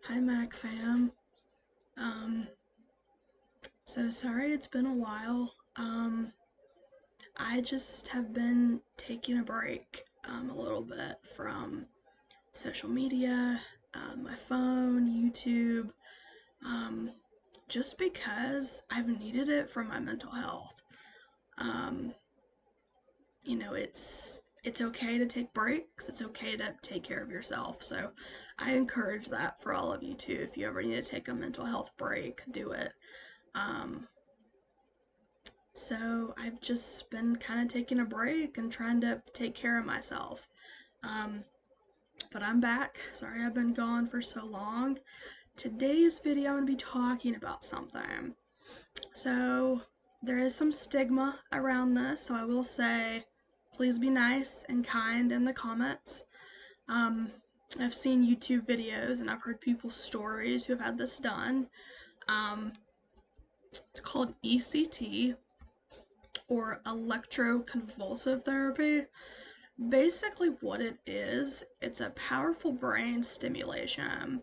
Hi Mac fam. Um, so sorry it's been a while. I just have been taking a break a little bit from social media, my phone, YouTube, um, just because I've needed it for my mental health. Um, it's okay to take breaks. It's okay to take care of yourself. So I encourage that for all of you too. If you ever need to take a mental health break, do it. Um, So I've just been kind of taking a break and trying to take care of myself. Um, but I'm back. Sorry I've been gone for so long. Today's video, I'm going to be talking about something. So there is some stigma around this, so I will say please be nice and kind in the comments. Um, I've seen YouTube videos and I've heard people's stories who have had this done. Um, it's called ECT, or electroconvulsive therapy. Basically, what it is, it's a powerful brain stimulation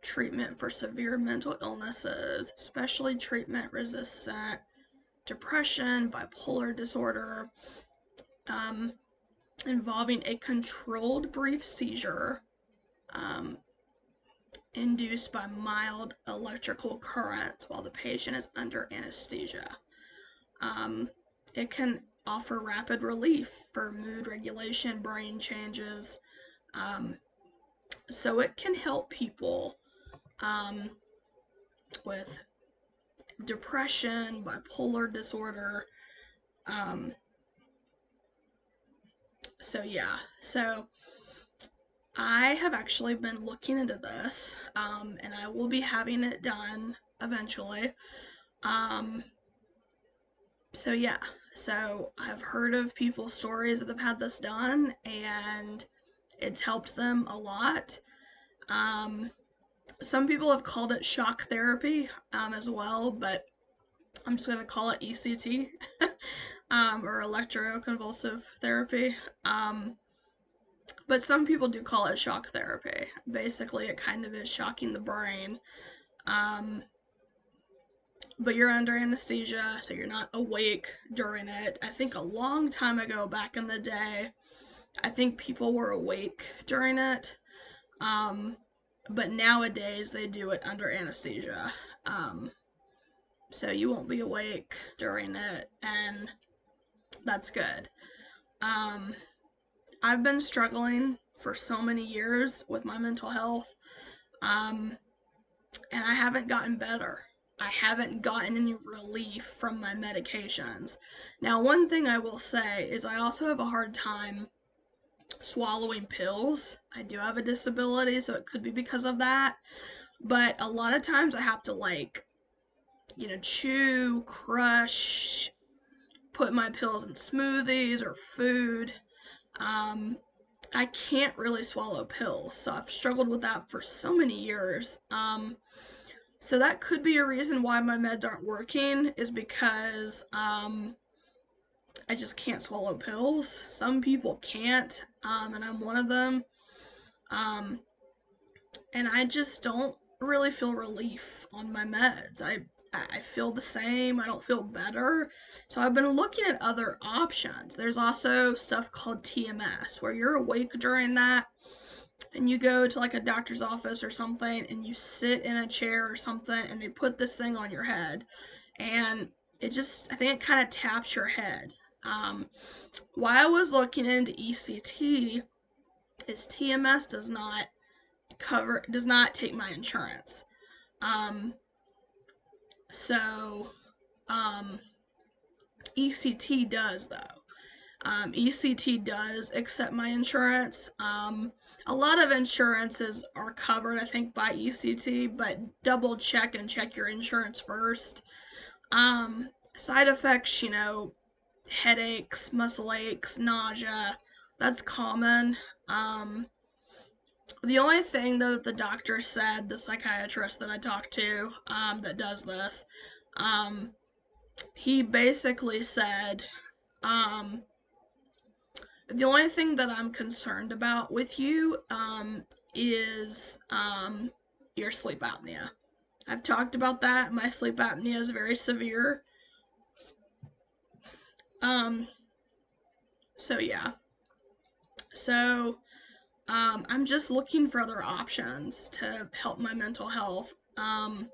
treatment for severe mental illnesses, especially treatment resistant depression, bipolar disorder, um, involving a controlled brief seizure um, induced by mild electrical currents while the patient is under anesthesia. Um, it can offer rapid relief for mood regulation, brain changes. Um, so it can help people um, with depression, bipolar disorder. Um, so I have actually been looking into this, and I will be having it done eventually. Um, so yeah, so I've heard of people's stories that have had this done, and it's helped them a lot. Um, some people have called it shock therapy as well, but I'm just going to call it ECT or electroconvulsive therapy. But some people do call it shock therapy. Basically, it kind of is shocking the brain. Um, but you're under anesthesia, so you're not awake during it. I think a long time ago, back in the day, I think people were awake during it. Um, but nowadays, they do it under anesthesia. Um, so you won't be awake during it, and that's good. Um, I've been struggling for so many years with my mental health, um, and I haven't gotten better. I haven't gotten any relief from my medications. Now, one thing I will say is I also have a hard time swallowing pills. I do have a disability, so it could be because of that. But a lot of times I have to, like, chew, crush, put my pills in smoothies or food. Um, I can't really swallow pills, so I've struggled with that for so many years. So that could be a reason why my meds aren't working, is because I just can't swallow pills. Some people can't, and I'm one of them. Um, and I just don't really feel relief on my meds. I feel the same. I don't feel better. So I've been looking at other options. There's also stuff called TMS, where you're awake during that and you go to like a doctor's office or something and you sit in a chair or something and they put this thing on your head and I think it kind of taps your head. Um, why I was looking into ECT is TMS does not take my insurance. Um, so um, ECT does though. ECT does accept my insurance. A lot of insurances are covered, I think, by ECT, but double check and check your insurance first. Side effects, headaches, muscle aches, nausea, that's common. The only thing that the doctor said, the psychiatrist that I talked to, that does this, um, he basically said, um, the only thing that I'm concerned about with you is your sleep apnea. I've talked about that. My sleep apnea is very severe. Um, so yeah. So I'm just looking for other options to help my mental health. And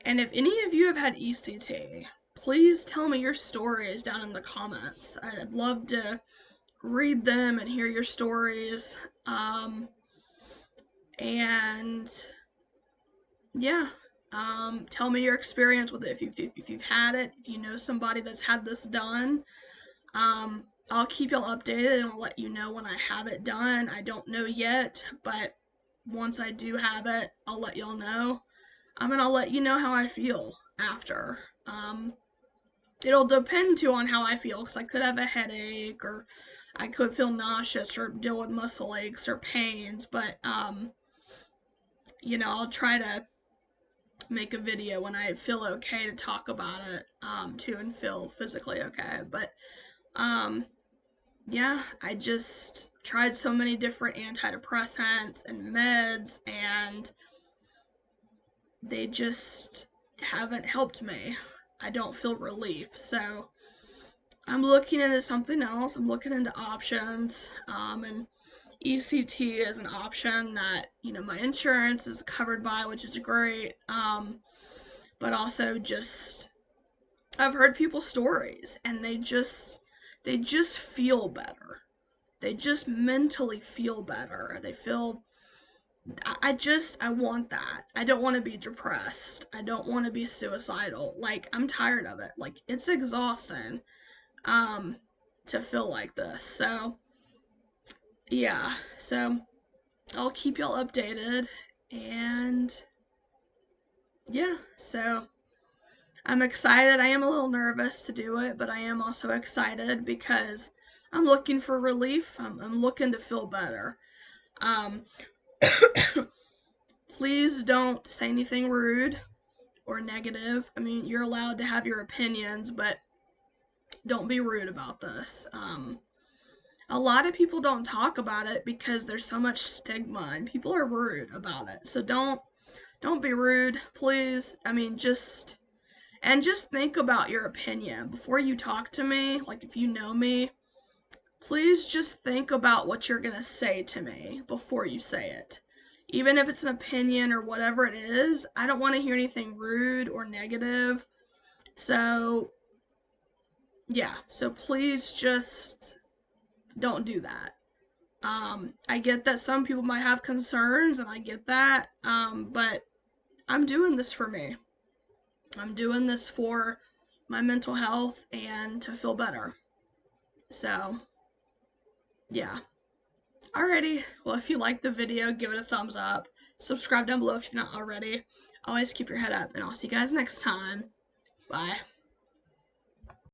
if any of you have had ECT, please tell me your stories down in the comments. I'd love to read them and hear your stories. And yeah, tell me your experience with it. If you've had it, if you know somebody that's had this done, I'll keep y'all updated and I'll let you know when I have it done. I don't know yet, but once I do have it, I'll let y'all know. And I'll let you know how I feel after. It'll depend too on how I feel, because I could have a headache, or I could feel nauseous, or deal with muscle aches or pains. But I'll try to make a video when I feel okay to talk about it, too, and feel physically okay. But yeah, I just tried so many different antidepressants and meds, and they just haven't helped me. I don't feel relief. So I'm looking into something else. I'm looking into options. And ECT is an option that, my insurance is covered by, which is great. But also just, I've heard people's stories, and they just feel better. They just mentally feel better. They feel, I want that. I don't want to be depressed. I don't want to be suicidal. Like, I'm tired of it. Like, it's exhausting, um, to feel like this. So, yeah. So, I'll keep y'all updated. And, yeah. So, I'm excited. I am a little nervous to do it, but I am also excited because I'm looking for relief. I'm looking to feel better. Um, Please don't say anything rude or negative. I mean, you're allowed to have your opinions, but don't be rude about this. A lot of people don't talk about it because there's so much stigma and people are rude about it. So don't be rude, please. I mean, just think about your opinion before you talk to me. Like, if you know me, please just think about what you're going to say to me before you say it. Even if it's an opinion or whatever it is, I don't want to hear anything rude or negative. So, yeah. So please just don't do that. I get that some people might have concerns, and I get that. But I'm doing this for me. I'm doing this for my mental health and to feel better. So, yeah. Alrighty, well, if you liked the video, give it a thumbs up. Subscribe down below if you're not already. Always keep your head up, and I'll see you guys next time. Bye.